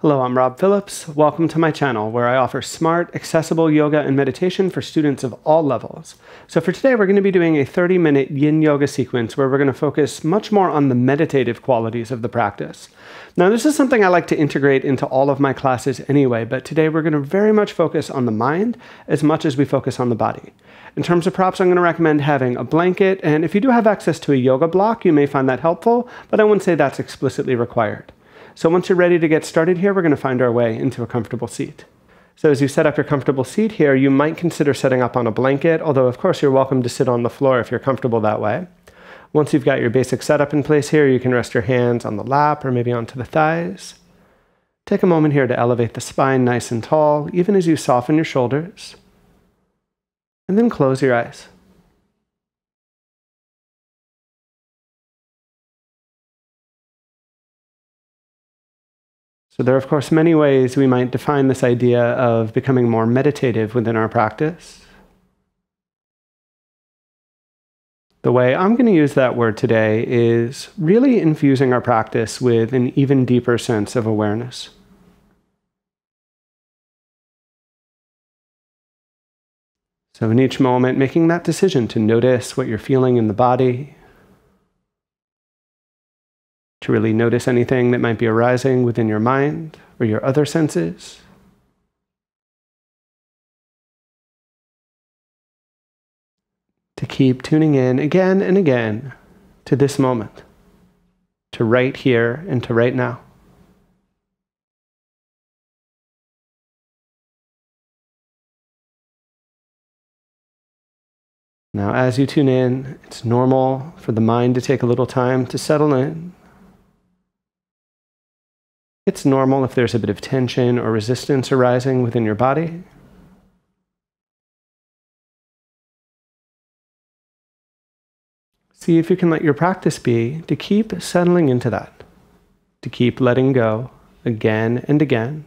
Hello, I'm Rob Phillips. Welcome to my channel where I offer smart, accessible yoga and meditation for students of all levels. So for today, we're going to be doing a 30-minute yin yoga sequence where we're going to focus much more on the meditative qualities of the practice. Now, this is something I like to integrate into all of my classes anyway, but today we're going to very much focus on the mind as much as we focus on the body. In terms of props, I'm going to recommend having a blanket, and if you do have access to a yoga block, you may find that helpful, but I wouldn't say that's explicitly required. So once you're ready to get started here, we're going to find our way into a comfortable seat. So as you set up your comfortable seat here, you might consider setting up on a blanket, although of course you're welcome to sit on the floor if you're comfortable that way. Once you've got your basic setup in place here, you can rest your hands on the lap or maybe onto the thighs. Take a moment here to elevate the spine nice and tall, even as you soften your shoulders. And then close your eyes. So there are, of course, many ways we might define this idea of becoming more meditative within our practice. The way I'm going to use that word today is really infusing our practice with an even deeper sense of awareness. So in each moment, making that decision to notice what you're feeling in the body, to really notice anything that might be arising within your mind or your other senses. To keep tuning in again and again to this moment, to right here and to right now. Now, as you tune in, it's normal for the mind to take a little time to settle in. It's normal if there's a bit of tension or resistance arising within your body. See if you can let your practice be to keep settling into that, to keep letting go again and again.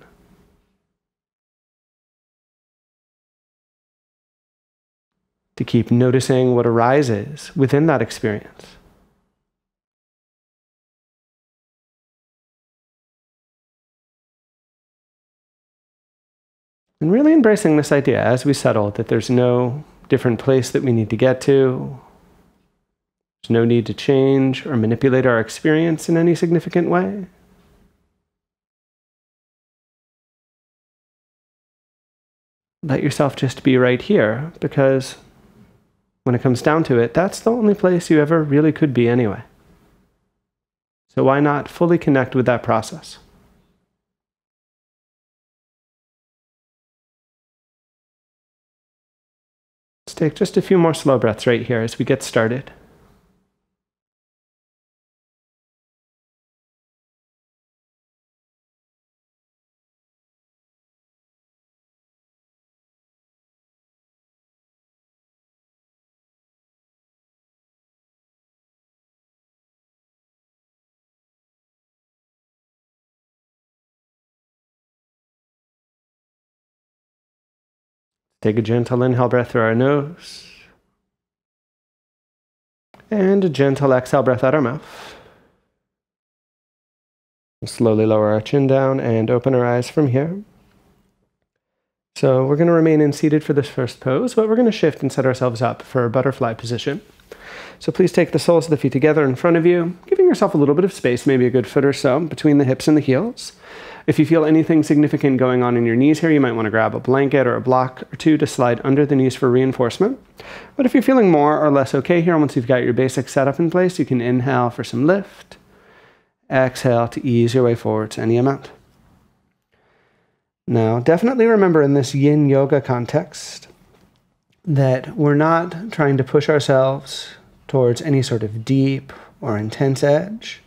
To keep noticing what arises within that experience. And really embracing this idea as we settle that there's no different place that we need to get to. There's no need to change or manipulate our experience in any significant way. Let yourself just be right here, because when it comes down to it, that's the only place you ever really could be anyway. So why not fully connect with that process? Let's take just a few more slow breaths right here as we get started. Take a gentle inhale breath through our nose. And a gentle exhale breath out our mouth. We'll slowly lower our chin down and open our eyes from here. So we're going to remain in seated for this first pose, but we're going to shift and set ourselves up for a butterfly position. So please take the soles of the feet together in front of you, giving yourself a little bit of space, maybe a good foot or so, between the hips and the heels. If you feel anything significant going on in your knees here, you might want to grab a blanket or a block or two to slide under the knees for reinforcement. But if you're feeling more or less okay here, once you've got your basic setup in place, you can inhale for some lift. Exhale to ease your way forward to any amount. Now, definitely remember in this yin yoga context that we're not trying to push ourselves towards any sort of deep or intense edge.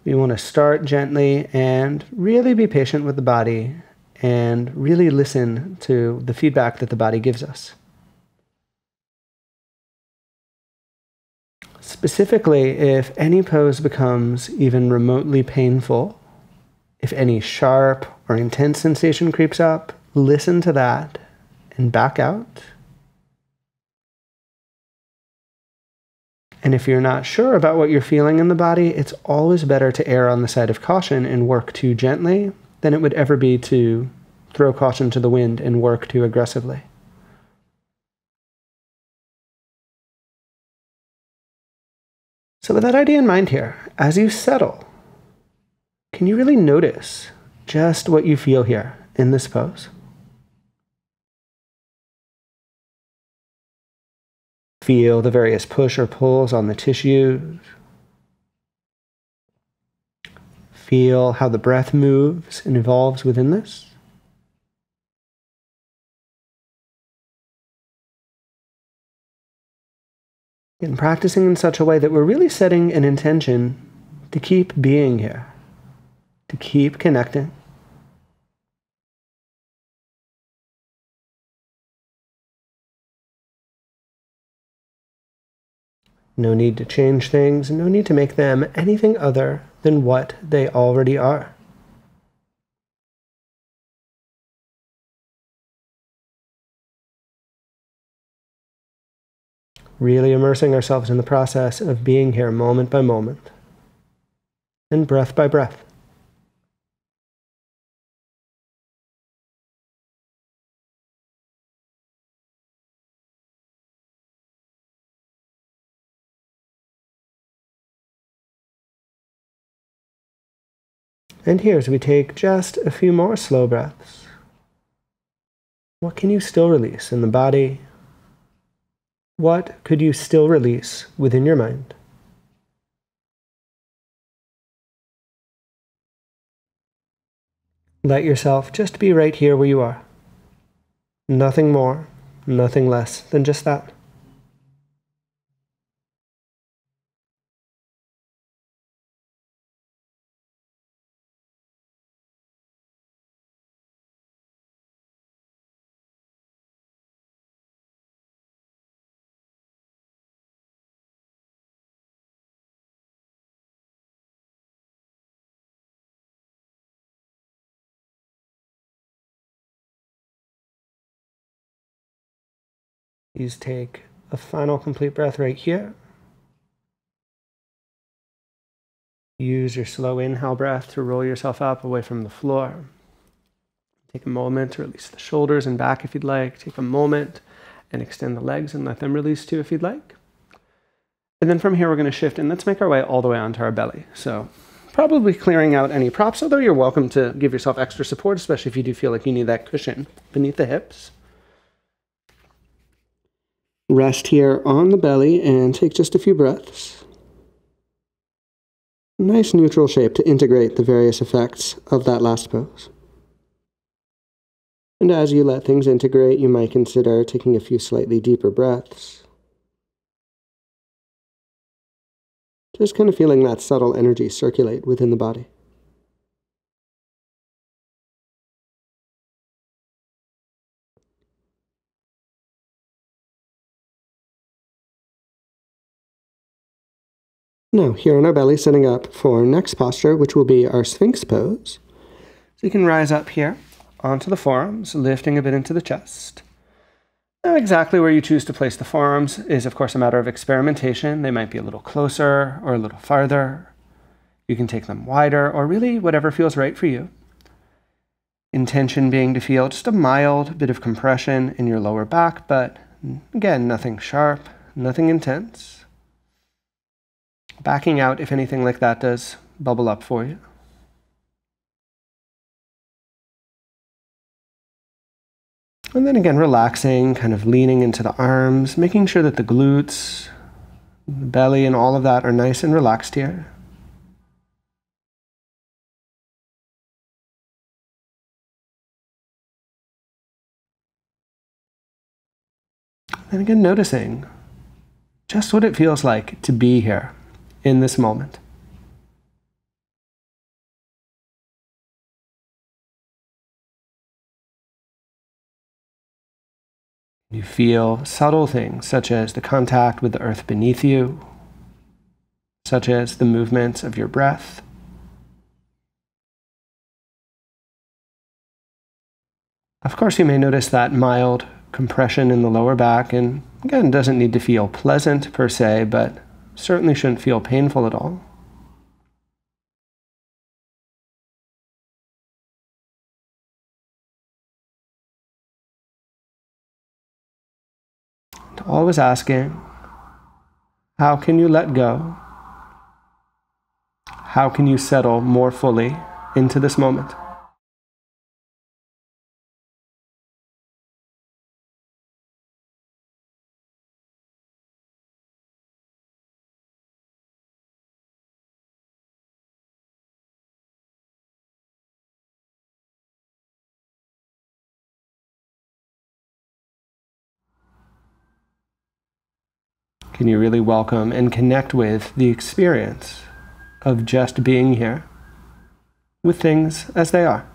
We want to start gently and really be patient with the body and really listen to the feedback that the body gives us. Specifically, if any pose becomes even remotely painful, if any sharp or intense sensation creeps up, listen to that and back out. And if you're not sure about what you're feeling in the body, it's always better to err on the side of caution and work too gently than it would ever be to throw caution to the wind and work too aggressively. So with that idea in mind here, as you settle, can you really notice just what you feel here in this pose? Feel the various push or pulls on the tissues. Feel how the breath moves and evolves within this. And practicing in such a way that we're really setting an intention to keep being here, to keep connecting. No need to change things, no need to make them anything other than what they already are. Really immersing ourselves in the process of being here moment by moment and breath by breath. And here, as we take just a few more slow breaths, what can you still release in the body? What could you still release within your mind? Let yourself just be right here where you are. Nothing more, nothing less than just that. Please take a final complete breath right here. Use your slow inhale breath to roll yourself up away from the floor. Take a moment to release the shoulders and back if you'd like. Take a moment and extend the legs and let them release too if you'd like. And then from here we're going to shift and let's make our way all the way onto our belly. So probably clearing out any props, although you're welcome to give yourself extra support, especially if you do feel like you need that cushion beneath the hips. Rest here on the belly and take just a few breaths. Nice neutral shape to integrate the various effects of that last pose. And as you let things integrate, you might consider taking a few slightly deeper breaths. Just kind of feeling that subtle energy circulate within the body. Now, here on our belly, setting up for our next posture, which will be our Sphinx pose. So you can rise up here onto the forearms, lifting a bit into the chest. Now, exactly where you choose to place the forearms is, of course, a matter of experimentation. They might be a little closer or a little farther. You can take them wider or really whatever feels right for you. Intention being to feel just a mild bit of compression in your lower back, but again, nothing sharp, nothing intense. Backing out if anything like that does bubble up for you. And then again, relaxing, kind of leaning into the arms, making sure that the glutes, the belly, and all of that are nice and relaxed here. And again, noticing just what it feels like to be here in this moment. You feel subtle things such as the contact with the earth beneath you, such as the movements of your breath. Of course, you may notice that mild compression in the lower back, and again, doesn't need to feel pleasant per se, but certainly shouldn't feel painful at all. And always asking, how can you let go? How can you settle more fully into this moment? Can you really welcome and connect with the experience of just being here with things as they are?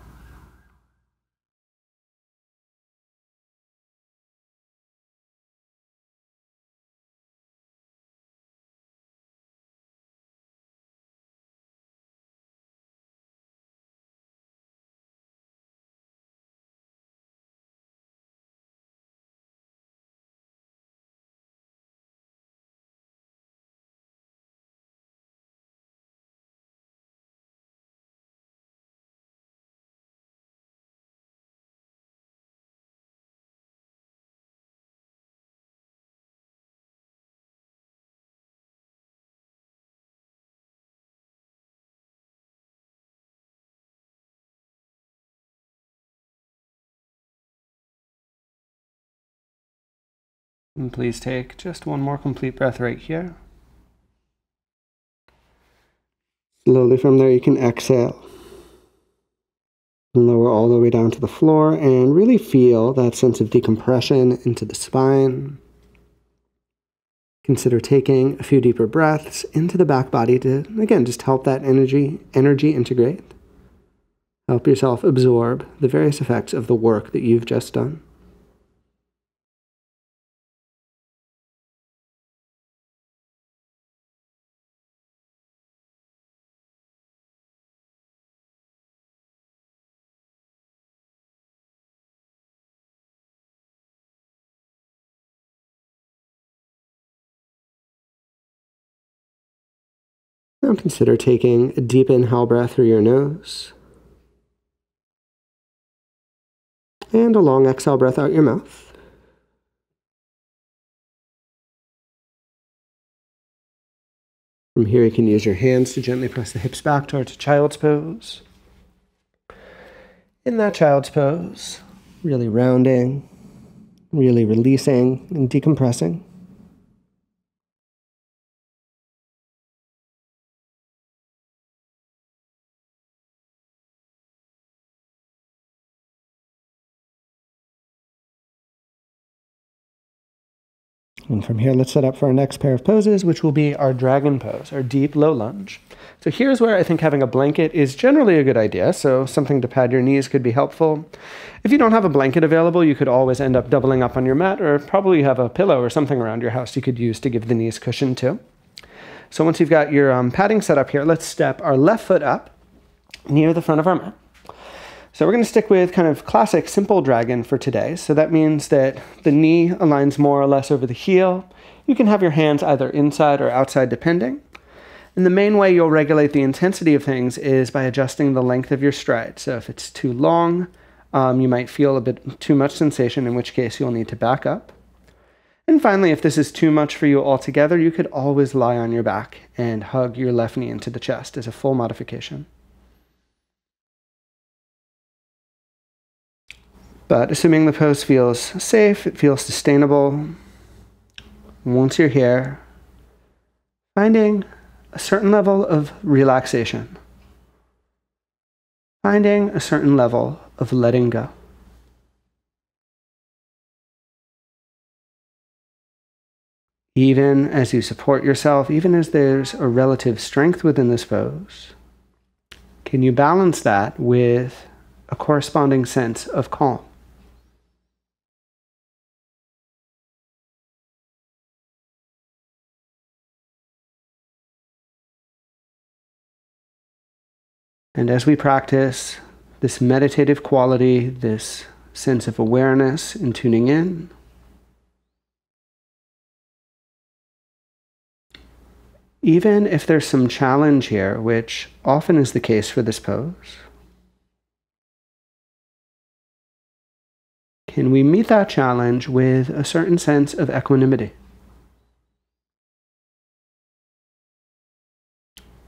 And please take just one more complete breath right here. Slowly from there, you can exhale. And lower all the way down to the floor and really feel that sense of decompression into the spine. Consider taking a few deeper breaths into the back body to, again, just help that energy integrate. Help yourself absorb the various effects of the work that you've just done. Now consider taking a deep inhale breath through your nose and a long exhale breath out your mouth. From here, you can use your hands to gently press the hips back towards child's pose. In that child's pose, really rounding, really releasing and decompressing. And from here, let's set up for our next pair of poses, which will be our dragon pose, our deep low lunge. So here's where I think having a blanket is generally a good idea. So something to pad your knees could be helpful. If you don't have a blanket available, you could always end up doubling up on your mat, or probably have a pillow or something around your house you could use to give the knees cushion too. So once you've got your padding set up here, let's step our left foot up near the front of our mat. So we're going to stick with kind of classic simple dragon for today. So that means that the knee aligns more or less over the heel. You can have your hands either inside or outside depending. And the main way you'll regulate the intensity of things is by adjusting the length of your stride. So if it's too long, you might feel a bit too much sensation, in which case you'll need to back up. And finally, if this is too much for you altogether, you could always lie on your back and hug your left knee into the chest as a full modification. But assuming the pose feels safe, it feels sustainable, once you're here, finding a certain level of relaxation, finding a certain level of letting go. Even as you support yourself, even as there's a relative strength within this pose, can you balance that with a corresponding sense of calm? And as we practice this meditative quality, this sense of awareness and tuning in, even if there's some challenge here, which often is the case for this pose. Can we meet that challenge with a certain sense of equanimity?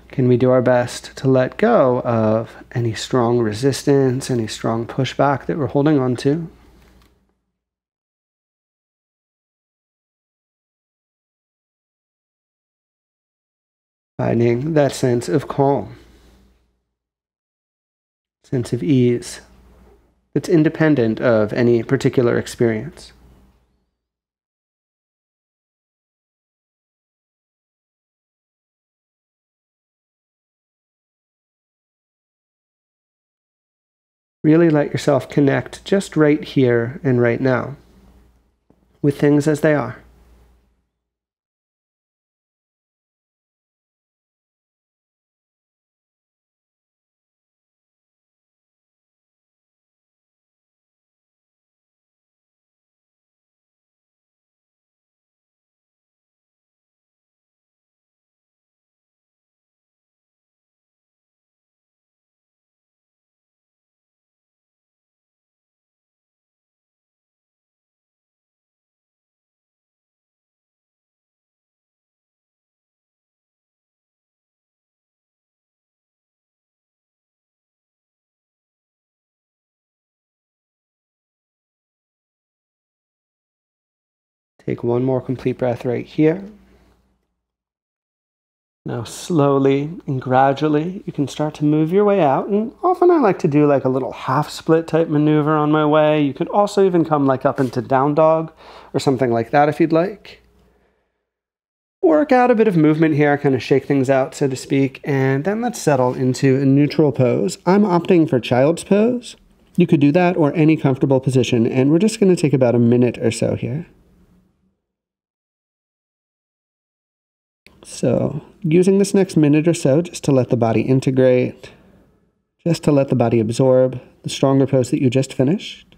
Can we do our best to let go of any strong resistance, any strong pushback that we're holding on to? Finding that sense of calm, sense of ease that's independent of any particular experience. Really let yourself connect just right here and right now with things as they are. Take one more complete breath right here. Now slowly and gradually, you can start to move your way out. And often I like to do like a little half split type maneuver on my way. You could also even come like up into down dog or something like that if you'd like. Work out a bit of movement here, kind of shake things out, so to speak. And then let's settle into a neutral pose. I'm opting for child's pose. You could do that or any comfortable position. And we're just going to take about a minute or so here. So using this next minute or so just to let the body integrate, just to let the body absorb the stronger pose that you just finished.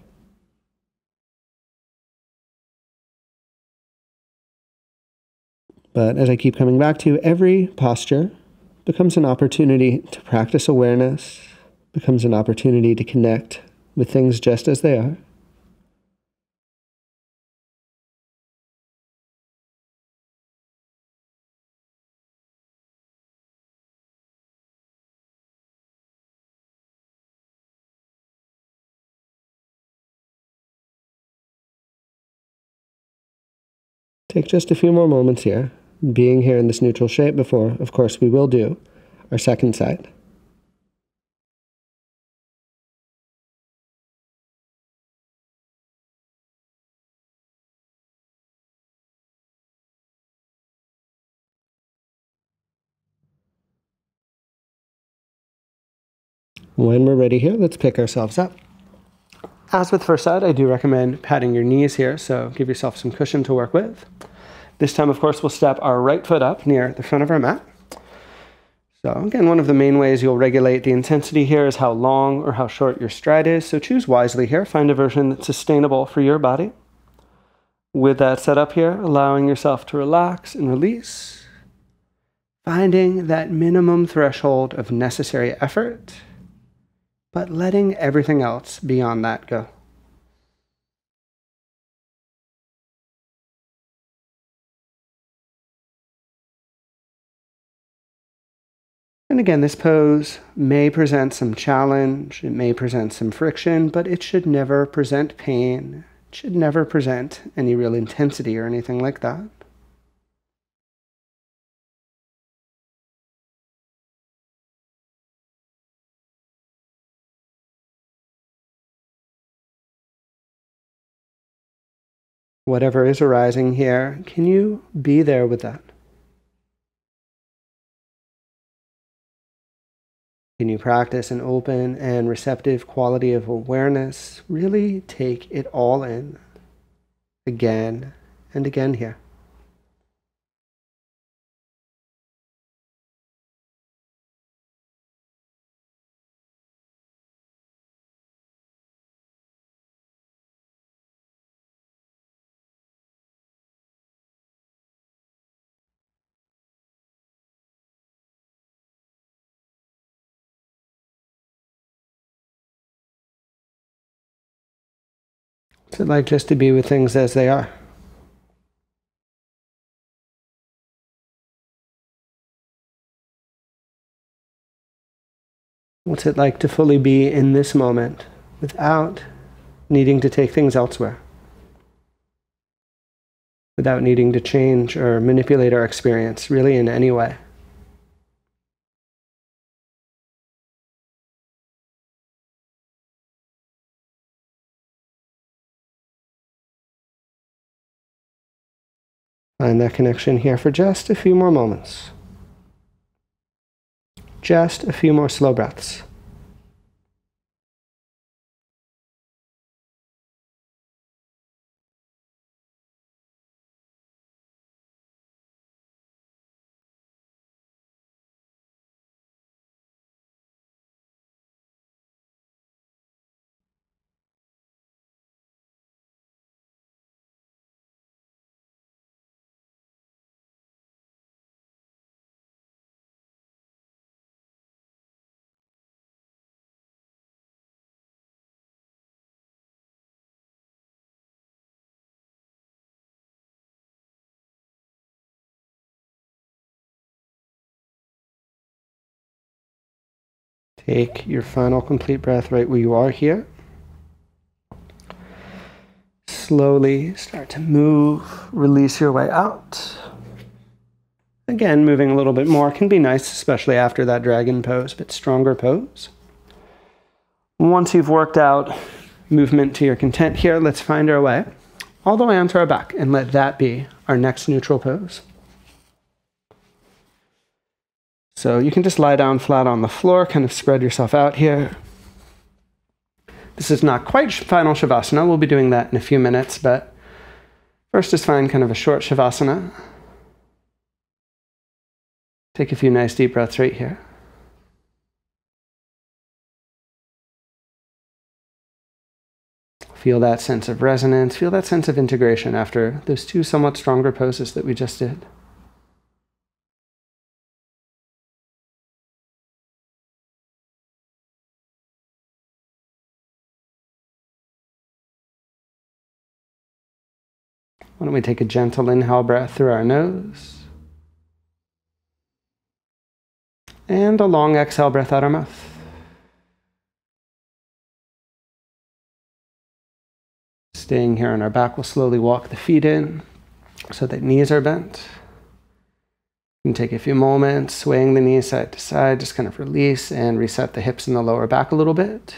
But as I keep coming back to, every posture becomes an opportunity to practice awareness, becomes an opportunity to connect with things just as they are. Take just a few more moments here, being here in this neutral shape before, of course, we will do our second side. When we're ready here, let's pick ourselves up. As with first side, I do recommend patting your knees here, so give yourself some cushion to work with. This time, of course, we'll step our right foot up near the front of our mat. So again, one of the main ways you'll regulate the intensity here is how long or how short your stride is. So choose wisely here. Find a version that's sustainable for your body. With that set up here, allowing yourself to relax and release. Finding that minimum threshold of necessary effort, but letting everything else beyond that go. And again, this pose may present some challenge, it may present some friction, but it should never present pain. It should never present any real intensity or anything like that. Whatever is arising here, can you be there with that? Can you practice an open and receptive quality of awareness? Really take it all in again and again here. What's it like just to be with things as they are? What's it like to fully be in this moment without needing to take things elsewhere? Without needing to change or manipulate our experience, really in any way? Find that connection here for just a few more moments. Just a few more slow breaths. Take your final complete breath right where you are here. Slowly start to move, release your way out. Again, moving a little bit more can be nice, especially after that dragon pose, but stronger pose. Once you've worked out movement to your content here, let's find our way all the way onto our back and let that be our next neutral pose. So you can just lie down flat on the floor, kind of spread yourself out here. This is not quite final Shavasana. We'll be doing that in a few minutes, but first just find kind of a short Shavasana. Take a few nice deep breaths right here. Feel that sense of resonance, feel that sense of integration after those two somewhat stronger poses that we just did. Why don't we take a gentle inhale breath through our nose and a long exhale breath out our mouth. Staying here on our back, we'll slowly walk the feet in so that knees are bent. You can take a few moments, swaying the knees side to side, just kind of release and reset the hips and the lower back a little bit.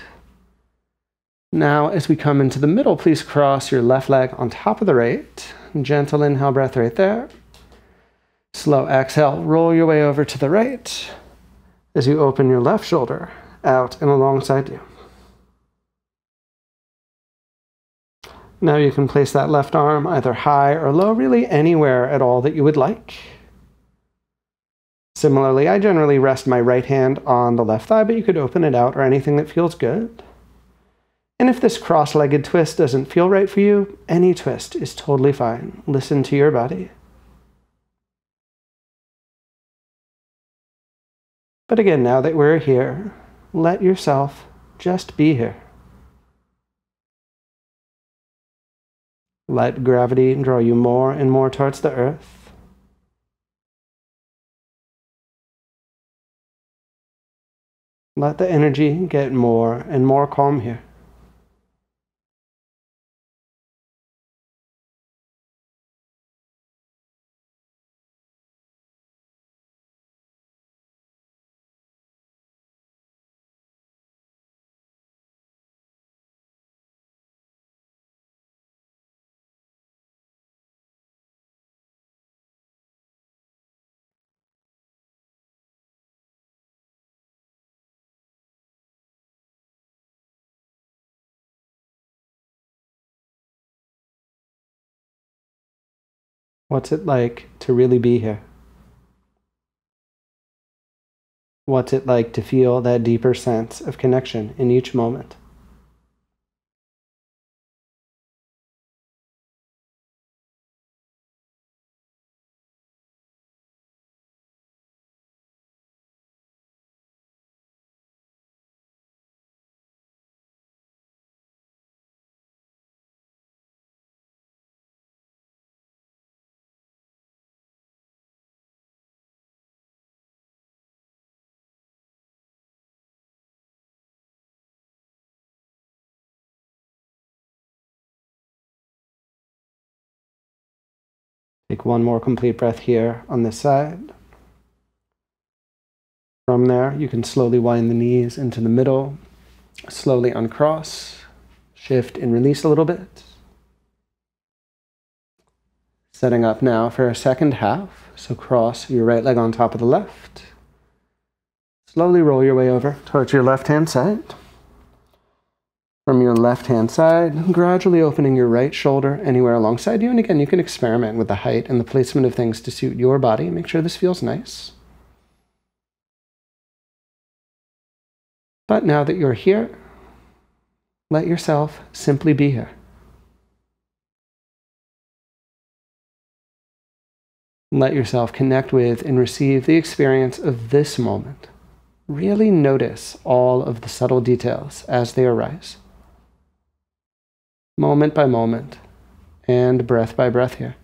Now, as we come into the middle, please cross your left leg on top of the right. Gentle inhale breath right there. Slow exhale, roll your way over to the right as you open your left shoulder out and alongside you. Now you can place that left arm either high or low, really anywhere at all that you would like. Similarly, I generally rest my right hand on the left thigh, but you could open it out or anything that feels good. And if this cross-legged twist doesn't feel right for you, any twist is totally fine. Listen to your body. But again, now that we're here, let yourself just be here. Let gravity draw you more and more towards the earth. Let the energy get more and more calm here. What's it like to really be here? What's it like to feel that deeper sense of connection in each moment? Take one more complete breath here on this side. From there, you can slowly wind the knees into the middle, slowly uncross, shift and release a little bit. Setting up now for a second half. So cross your right leg on top of the left. Slowly roll your way over towards your left-hand side. From your left-hand side, gradually opening your right shoulder anywhere alongside you. And again, you can experiment with the height and the placement of things to suit your body. Make sure this feels nice. But now that you're here, let yourself simply be here. Let yourself connect with and receive the experience of this moment. Really notice all of the subtle details as they arise. Moment by moment and breath by breath here.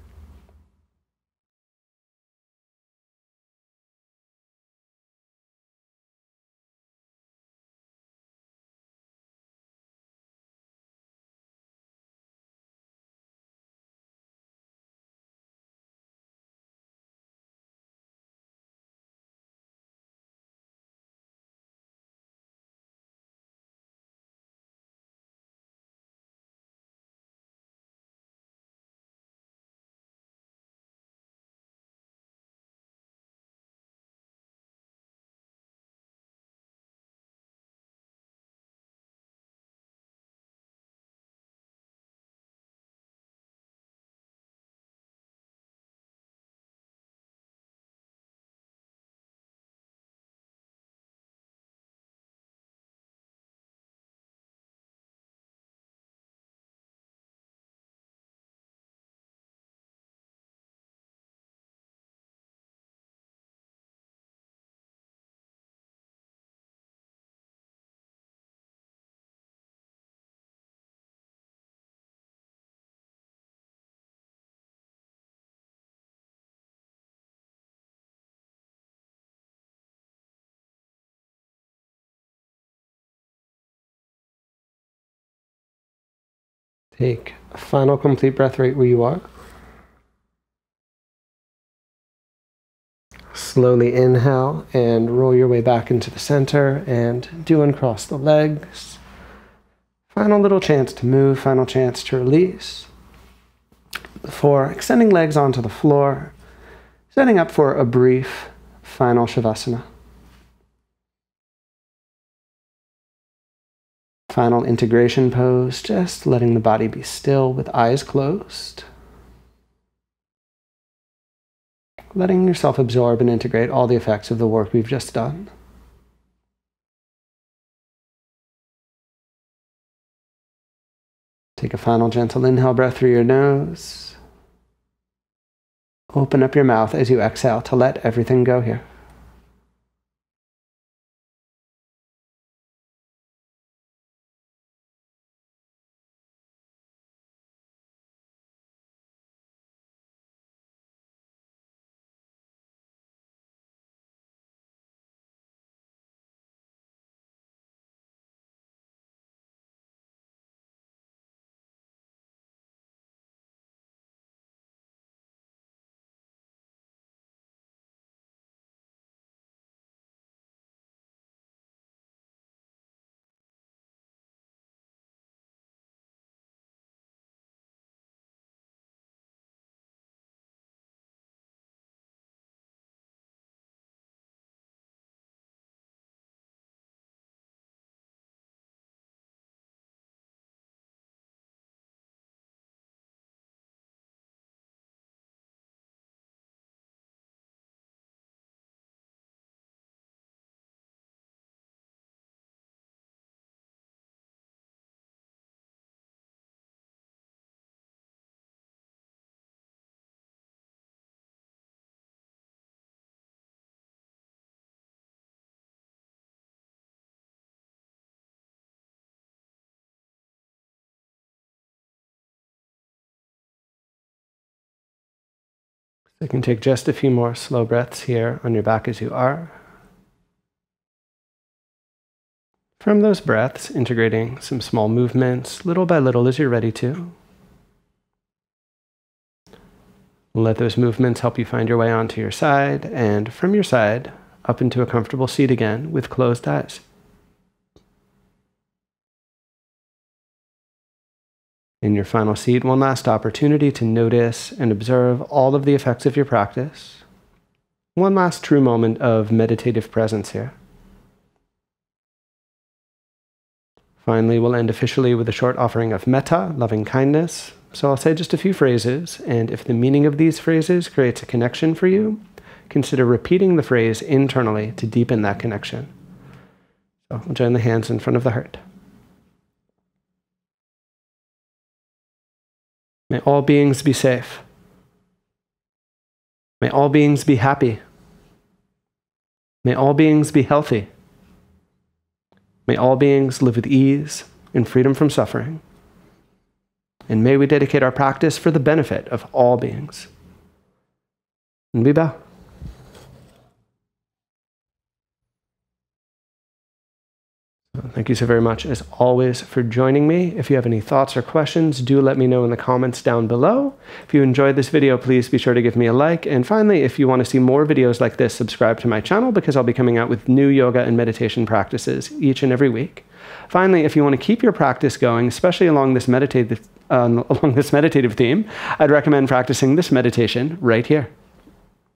Take a final complete breath right where you are. Slowly inhale and roll your way back into the center and do uncross the legs. Final little chance to move, final chance to release. Before extending legs onto the floor, setting up for a brief final Shavasana. Final integration pose, just letting the body be still with eyes closed. Letting yourself absorb and integrate all the effects of the work we've just done. Take a final gentle inhale breath through your nose. Open up your mouth as you exhale to let everything go here. So you can take just a few more slow breaths here on your back as you are. From those breaths, integrating some small movements, little by little as you're ready to. Let those movements help you find your way onto your side, and from your side, up into a comfortable seat again with closed eyes. In your final seat, one last opportunity to notice and observe all of the effects of your practice. One last true moment of meditative presence here. Finally, we'll end officially with a short offering of metta, loving kindness. So I'll say just a few phrases, and if the meaning of these phrases creates a connection for you, consider repeating the phrase internally to deepen that connection. So we'll join the hands in front of the heart. May all beings be safe. May all beings be happy. May all beings be healthy. May all beings live with ease and freedom from suffering. And may we dedicate our practice for the benefit of all beings. And we bow. Thank you so very much, as always, for joining me. If you have any thoughts or questions, do let me know in the comments down below. If you enjoyed this video, please be sure to give me a like. And finally, if you want to see more videos like this, subscribe to my channel, because I'll be coming out with new yoga and meditation practices each and every week. Finally, if you want to keep your practice going, especially along this meditative theme, I'd recommend practicing this meditation right here.